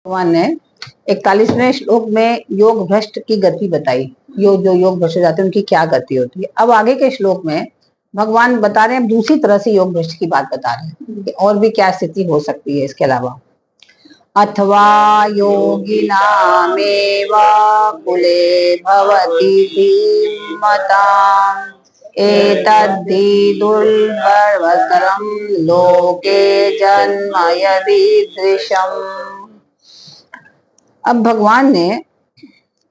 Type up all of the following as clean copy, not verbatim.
भगवान ने 41वें श्लोक में योग भ्रष्ट की गति बताई। जो योग भ्रष्ट हो जाते हैं उनकी क्या गति होती है। अब आगे के श्लोक में भगवान बता रहे हैं, दूसरी तरह से योग भ्रष्ट की बात बता रहे हैं कि और भी क्या स्थिति हो सकती है इसके अलावा। अथवा योगिनामेव कुले भवति धीमताम् एतद्धि दुर्लभतरं लोके जन्म यदीदृशम्। अब भगवान ने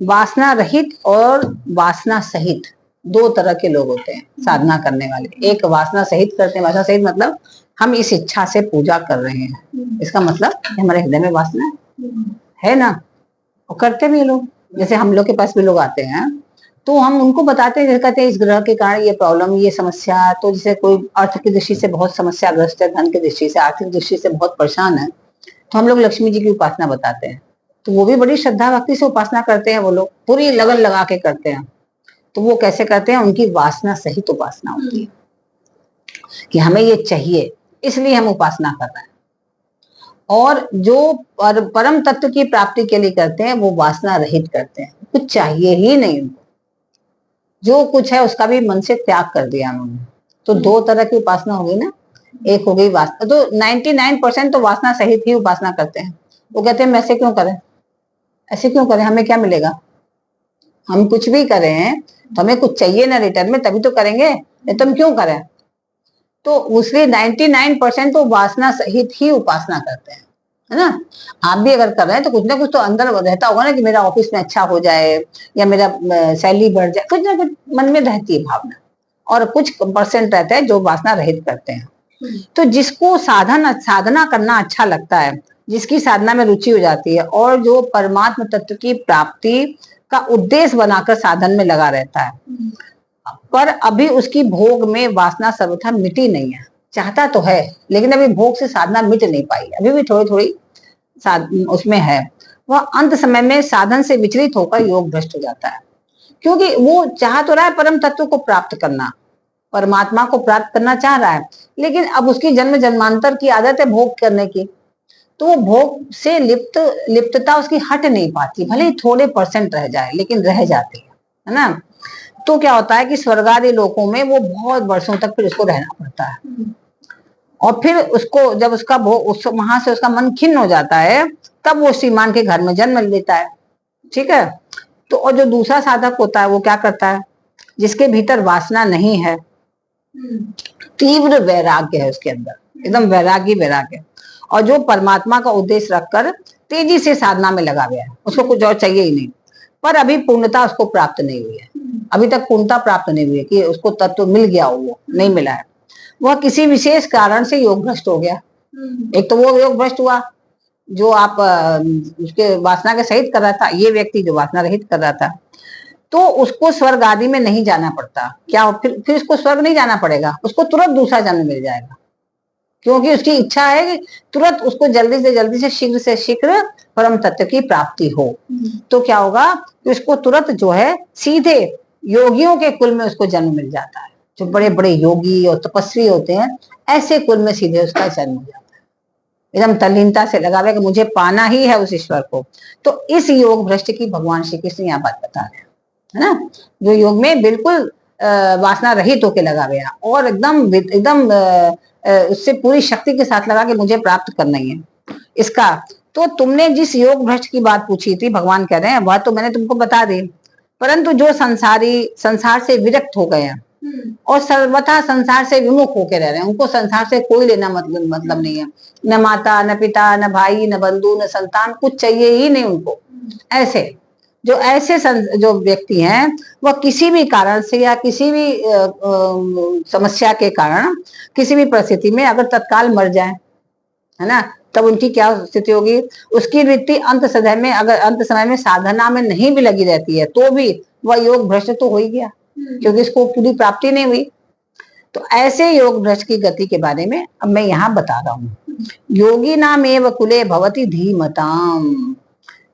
वासना रहित और वासना सहित दो तरह के लोग होते हैं साधना करने वाले। एक वासना सहित करते हैं। वासना सहित मतलब हम इस इच्छा से पूजा कर रहे हैं, इसका मतलब हमारे हृदय में वासना है ना, और करते भी लोग। जैसे हम लोग के पास भी लोग आते हैं तो हम उनको बताते हैं, कहते हैं इस ग्रह के कारण ये प्रॉब्लम, ये समस्या। तो जैसे कोई अर्थ की दृष्टि से बहुत समस्याग्रस्त है, धन की दृष्टि से, आर्थिक दृष्टि से बहुत परेशान है, तो हम लोग लक्ष्मी जी की उपासना बताते हैं। तो वो भी बड़ी श्रद्धा भक्ति से उपासना करते हैं, वो लोग पूरी लगन लगा के करते हैं। तो वो कैसे करते हैं, उनकी वासना सहित उपासना होती है कि हमें ये चाहिए इसलिए हम उपासना कर रहे हैं। और जो परम तत्व की प्राप्ति के लिए करते हैं वो वासना रहित करते हैं, कुछ चाहिए ही नहीं उनको, जो कुछ है उसका भी मन से त्याग कर दिया उन्होंने। तो दो तरह की उपासना होगी ना, एक हो गई वासना। तो 99% तो वासना सहित ही उपासना करते हैं। वो कहते हैं ऐसे क्यों करें, ऐसे क्यों करें, हमें क्या मिलेगा, हम कुछ भी करें तो हमें कुछ चाहिए ना रिटर्न में, तभी तो करेंगे, नहीं तो हम क्यों करें। तो उसलिए 99% तो वासना सहित ही उपासना करते हैं, है ना। आप भी अगर कर रहे हैं तो कुछ ना कुछ तो अंदर रहता होगा ना कि मेरा ऑफिस में अच्छा हो जाए या मेरा सैलरी बढ़ जाए, कुछ ना कुछ मन में रहती है भावना। और कुछ परसेंट रहता है जो वासना रहित करते हैं। तो जिसको साधना करना अच्छा लगता है, जिसकी साधना में रुचि हो जाती है और जो परमात्म तत्व की प्राप्ति का उद्देश्य बनाकर साधन में लगा रहता है, पर अभी उसकी भोग में वासना सर्वथा मिटी नहीं है। चाहता तो है लेकिन अभी भोग से साधना मिट नहीं पाई, अभी भी थोड़ी थोड़ी उसमें है। वह अंत समय में साधन से विचलित होकर योग भ्रष्ट हो जाता है, क्योंकि वो चाह तो रहा है परम तत्व को प्राप्त करना, परमात्मा को प्राप्त करना चाह रहा है, लेकिन अब उसकी जन्म जन्मांतर की आदत है भोग करने की। तो वो भोग से लिप्तता उसकी हट नहीं पाती, भले ही थोड़े परसेंट रह जाए लेकिन रह जाती है ना। तो क्या होता है कि स्वर्ग आदि लोकों में वो बहुत वर्षों तक फिर उसको रहना पड़ता है। और फिर उसको जब उसका वहां से उसका मन खिन्न हो जाता है, तब वो श्रीमान के घर में जन्म लेता है, ठीक है। तो और जो दूसरा साधक होता है वो क्या करता है, जिसके भीतर वासना नहीं है, तीव्र वैराग्य है उसके अंदर, एकदम वैराग्य, और जो परमात्मा का उद्देश्य रखकर तेजी से साधना में लगा गया है, उसको कुछ और चाहिए ही नहीं, पर अभी पूर्णता उसको प्राप्त नहीं हुई है, अभी तक पूर्णता प्राप्त नहीं हुई है कि उसको तत्व मिल गया हो, वो नहीं मिला है। वह किसी विशेष कारण से योग भ्रष्ट हो गया। एक तो वो योग भ्रष्ट हुआ जो आप उसके वासना के सहित कर रहा था, ये व्यक्ति जो वासना रहित कर रहा था, तो उसको स्वर्ग आदि में नहीं जाना पड़ता। क्या फिर उसको स्वर्ग नहीं जाना पड़ेगा, उसको तुरंत दूसरा जन्म मिल जाएगा, क्योंकि उसकी इच्छा है कि तुरंत उसको जल्दी से शीघ्र परम तत्व की प्राप्ति हो। तो क्या होगा कि उसको तुरंत जो है सीधे योगियों के कुल में उसको जन्म मिल जाता है। जो बड़े बड़े योगी और तपस्वी होते हैं, ऐसे कुल में सीधे उसका जन्म हो जाता है। एकदम तल्लीनता से लगा हुआ कि मुझे पाना ही है उस ईश्वर को। तो इस योग भ्रष्ट की भगवान श्री कृष्ण यहाँ बात बता रहे हैं, है ना, जो योग में बिल्कुल वासना रहित होके लगा गया और एकदम उससे पूरी शक्ति के साथ लगा कि मुझे प्राप्त करना ही है इसका। तो तुमने जिस योग भ्रष्ट की बात पूछी थी, भगवान कह रहे हैं वह तो मैंने तुमको बता दी, परंतु जो संसार से विरक्त हो गए हैं और सर्वथा संसार से विमुख होके रह रहे हैं, उनको संसार से कोई लेना मतलब नहीं है, न माता न पिता न भाई न बंधु न संतान, कुछ चाहिए ही नहीं उनको। ऐसे जो व्यक्ति हैं वह किसी भी कारण से या किसी भी समस्या के कारण किसी भी परिस्थिति में अगर तत्काल मर जाए, है ना, तब उनकी क्या स्थिति होगी। उसकी वृत्ति अंत समय में साधना में नहीं भी लगी रहती है तो भी वह योग भ्रष्ट तो हो ही गया, क्योंकि इसको पूरी प्राप्ति नहीं हुई। तो ऐसे योग भ्रष्ट की गति के बारे में अब मैं यहाँ बता रहा हूँ। योगी नाम एव कुले भवति धीमताम,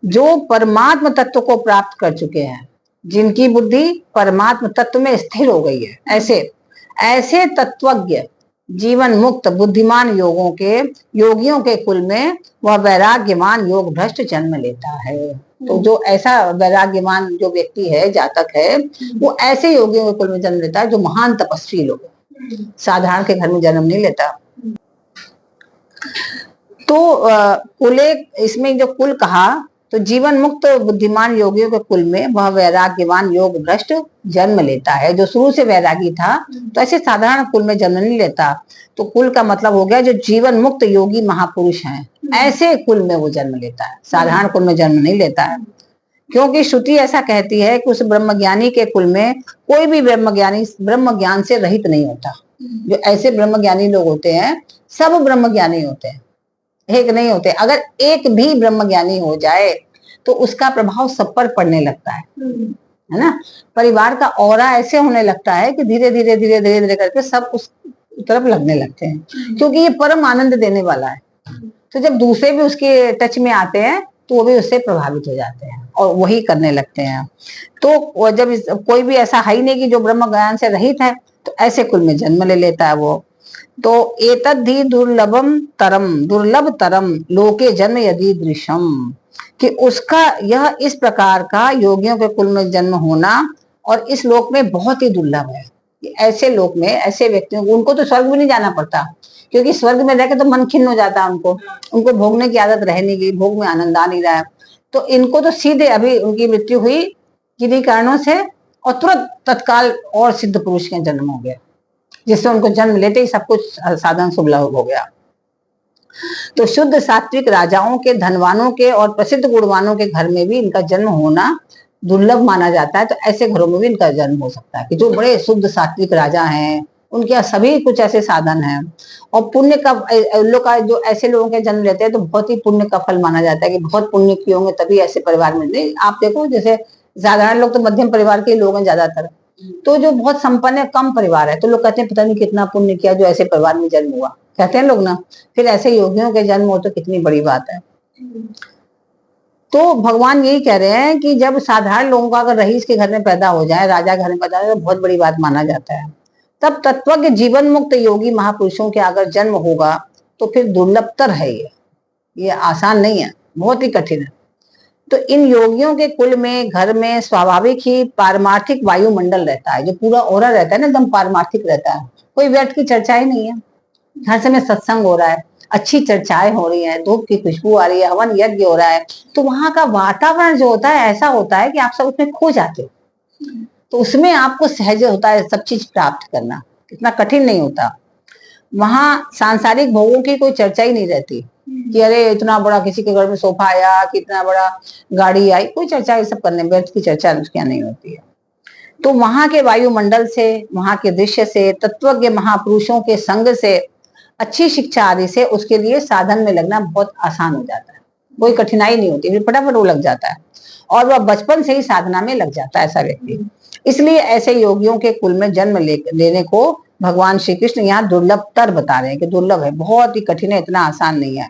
जो परमात्म तत्व को प्राप्त कर चुके हैं, जिनकी बुद्धि परमात्म तत्व में स्थिर हो गई है, ऐसे तत्वज्ञ जीवन मुक्त बुद्धिमान योगियों के कुल में वह वैराग्यवान योग भ्रष्ट जन्म लेता है। तो जो ऐसा वैराग्यवान जो व्यक्ति है, जातक है, वो ऐसे योगियों के कुल में जन्म लेता है जो महान तपस्वी लोग, साधारण के घर में जन्म नहीं लेता। तो कुले, इसमें जो कुल कहा, तो जीवन मुक्त बुद्धिमान योगियों के कुल में वह वैराग्यवान योग भ्रष्ट जन्म लेता है। जो शुरू से वैरागी था तो ऐसे साधारण कुल में जन्म नहीं लेता। तो कुल का मतलब हो गया जो जीवन मुक्त योगी महापुरुष हैं, ऐसे कुल में वो जन्म लेता है, साधारण कुल में जन्म नहीं लेता है। क्योंकि श्रुति ऐसा कहती है कि उस ब्रह्मज्ञानी के कुल में कोई भी ब्रह्मज्ञानी ब्रह्म ज्ञान से रहित नहीं होता। जो ऐसे ब्रह्मज्ञानी लोग होते हैं सब ब्रह्मज्ञानी होते हैं, एक नहीं होते। अगर एक भी ब्रह्मज्ञानी हो जाए तो उसका प्रभाव सब पर पड़ने लगता है ना। परिवार का ऑरा ऐसे होने लगता है कि धीरे धीरे धीरे धीरे धीरे करके सब उस तरफ लगने लगते हैं, क्योंकि ये परम आनंद देने वाला है। तो जब दूसरे भी उसके टच में आते हैं तो वो भी उससे प्रभावित हो जाते हैं और वही करने लगते हैं। तो जब कोई भी ऐसा है ही नहीं कि जो ब्रह्म ज्ञान से रहित है, तो ऐसे कुल में जन्म ले लेता है वो। तो एतद्धि दुर्लभ तरम लोके जन्म यदि दृश्यम, कि उसका यह इस प्रकार का योगियों के कुल में जन्म होना और इस लोक में बहुत ही दुर्लभ है। ऐसे लोक में ऐसे व्यक्तियों को, उनको तो स्वर्ग भी नहीं जाना पड़ता, क्योंकि स्वर्ग में रहकर तो मन खिन्न हो जाता है उनको भोगने की आदत रह नहीं गई, भोग में आनंद आ नहीं रहा है। तो इनको तो सीधे अभी उनकी मृत्यु हुई किन्हीं कारणों से और तुरंत तत्काल और सिद्ध पुरुष का जन्म हो गया, जिससे उनको जन्म लेते ही सब कुछ साधन सुलभ हो गया। तो शुद्ध सात्विक राजाओं के, धनवानों के और प्रसिद्ध गुणवानों के घर में भी इनका जन्म होना दुर्लभ माना जाता है। तो ऐसे घरों में भी इनका जन्म हो सकता है कि जो बड़े शुद्ध सात्विक राजा हैं, उनके यहाँ सभी कुछ ऐसे साधन हैं। और पुण्य का लोग का जो ऐसे लोगों के जन्म लेते हैं तो बहुत ही पुण्य का फल माना जाता है कि बहुत पुण्य किए होंगे तभी ऐसे परिवार में। नहीं, आप देखो जैसे साधारण लोग तो मध्यम परिवार के लोग हैं ज्यादातर, तो जो बहुत संपन्न है, कम परिवार है, तो लोग कहते हैं पता नहीं कितना पुण्य किया जो ऐसे परिवार में जन्म हुआ, कहते हैं लोग ना। फिर ऐसे योगियों के जन्म हो तो कितनी बड़ी बात है। तो भगवान यही कह रहे हैं कि जब साधारण लोगों का अगर रईस के घर में पैदा हो जाए, राजा घर में पैदा हो जाए, तो बहुत बड़ी बात माना जाता है। तब तत्वज्ञ जीवन मुक्त योगी महापुरुषों के अगर जन्म होगा तो फिर दुर्लभतर है ये आसान नहीं है, बहुत ही कठिन है। तो इन योगियों के कुल में, घर में स्वाभाविक ही पारमार्थिक वायुमंडल रहता है, जो पूरा ओरा रहता है ना, एकदम पारमार्थिक रहता है। कोई व्यर्थ की चर्चा ही नहीं है, हर समय सत्संग हो रहा है, अच्छी चर्चाएं हो रही हैं, धूप की खुशबू आ रही है, हवन यज्ञ हो रहा है। तो वहां का वातावरण जो होता है ऐसा होता है कि आप सब उसमें खो जाते हो। तो उसमें आपको सहज होता है सब चीज प्राप्त करना, इतना कठिन नहीं होता। वहां सांसारिक भोगों की कोई चर्चा ही नहीं रहती कि अरे इतना बड़ा किसी के घर में सोफा आया, कितना बड़ा गाड़ी आई, कोई चर्चा ये सब करने, व्यर्थ की चर्चा क्या नहीं होती है। तो वहां के वायुमंडल से, वहां के दृश्य से, तत्वज्ञ महापुरुषों के संग से, अच्छी शिक्षा आदि से उसके लिए साधन में लगना बहुत आसान हो जाता है, कोई कठिनाई नहीं होती, फटाफट वो लग जाता है और वह बचपन से ही साधना में लग जाता है ऐसा व्यक्ति। इसलिए ऐसे योगियों के कुल में जन्म लेने को भगवान श्री कृष्ण यहाँ दुर्लभतर बता रहे हैं कि दुर्लभ है, बहुत ही कठिन है, इतना आसान नहीं है।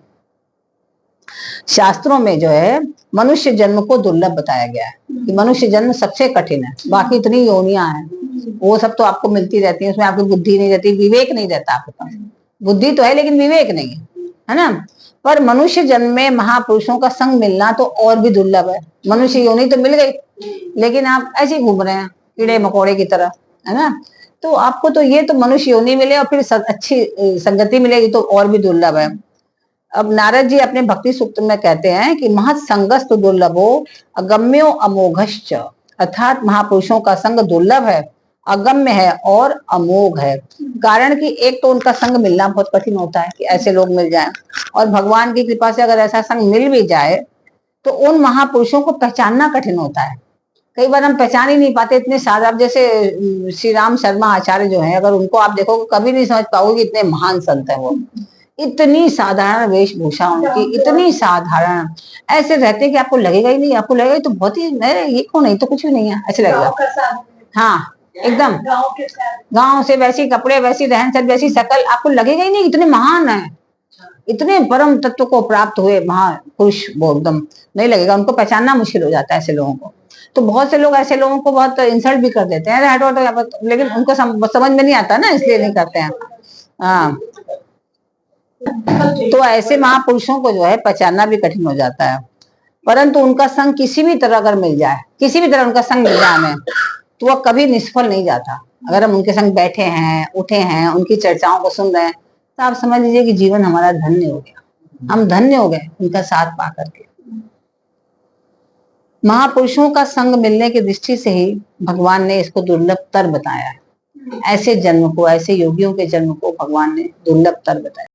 शास्त्रों में जो है मनुष्य जन्म को दुर्लभ बताया गया है कि मनुष्य जन्म सबसे कठिन है। बाकी इतनी योनियां हैं वो सब तो आपको मिलती रहती है, उसमें आपकी बुद्धि नहीं रहती, विवेक नहीं रहता आपके पास। बुद्धि तो है लेकिन विवेक नहीं है ना। पर मनुष्य जन्म में महापुरुषों का संग मिलना तो और भी दुर्लभ है। मनुष्य योनि तो मिल गई लेकिन आप ऐसे घूम रहे हैं कीड़े मकोड़े की तरह, है ना। तो आपको तो ये तो मनुष्य योनि मिले और फिर अच्छी संगति मिलेगी तो और भी दुर्लभ है। अब नारद जी अपने भक्ति सूक्त में कहते हैं कि महत संगस्तु दुर्लभो अगम्यो अमोघश्च, अर्थात महापुरुषों का संग दुर्लभ है, अगम्य है और अमोघ है। कारण कि एक तो उनका संग मिलना बहुत कठिन होता है कि ऐसे लोग मिल जाएं, और भगवान की कृपा से अगर ऐसा संग मिल भी जाए तो उन महापुरुषों को पहचानना कठिन होता है। कई बार हम पहचान ही नहीं पाते, इतने साधारण, अब जैसे श्री राम शर्मा आचार्य जो है, अगर उनको आप देखोगे कभी नहीं समझ पाओगे इतने महान संत है वो। इतनी साधारण वेशभूषा उनकी, इतनी साधारण, ऐसे रहते हैं कि आपको लगेगा ही नहीं, आपको लगेगा तो बहुत ही ये कौन है, तो कुछ भी नहीं है ऐसे लगेगा। हाँ एकदम गांव से वैसी कपड़े, वैसी रहन सहन, वैसी शकल, आपको लगेगा ही नहीं इतने महान है, इतने परम तत्व को प्राप्त हुए महापुरुष, वो एकदम नहीं लगेगा। उनको पहचानना मुश्किल हो जाता है ऐसे लोगों को। तो बहुत से लोग ऐसे लोगों को बहुत इंसल्ट भी कर देते हैं, लेकिन उनको समझ में नहीं आता ना, इसलिए नहीं करते हैं। हाँ, तो ऐसे महापुरुषों को जो है पहचानना भी कठिन हो जाता है, परंतु उनका संग किसी भी तरह अगर मिल जाए, किसी भी तरह उनका संग मिल जाए हमें, तो वह कभी निष्फल नहीं जाता। अगर हम उनके संग बैठे हैं, उठे हैं, उनकी चर्चाओं को सुन रहे हैं, तो आप समझ लीजिए कि जीवन हमारा धन्य हो गया, हम धन्य हो गए उनका साथ पा करके। महापुरुषों का संग मिलने की दृष्टि से ही भगवान ने इसको दुर्लभतर बताया है। ऐसे जन्म को, ऐसे योगियों के जन्म को भगवान ने दुर्लभतर बताया।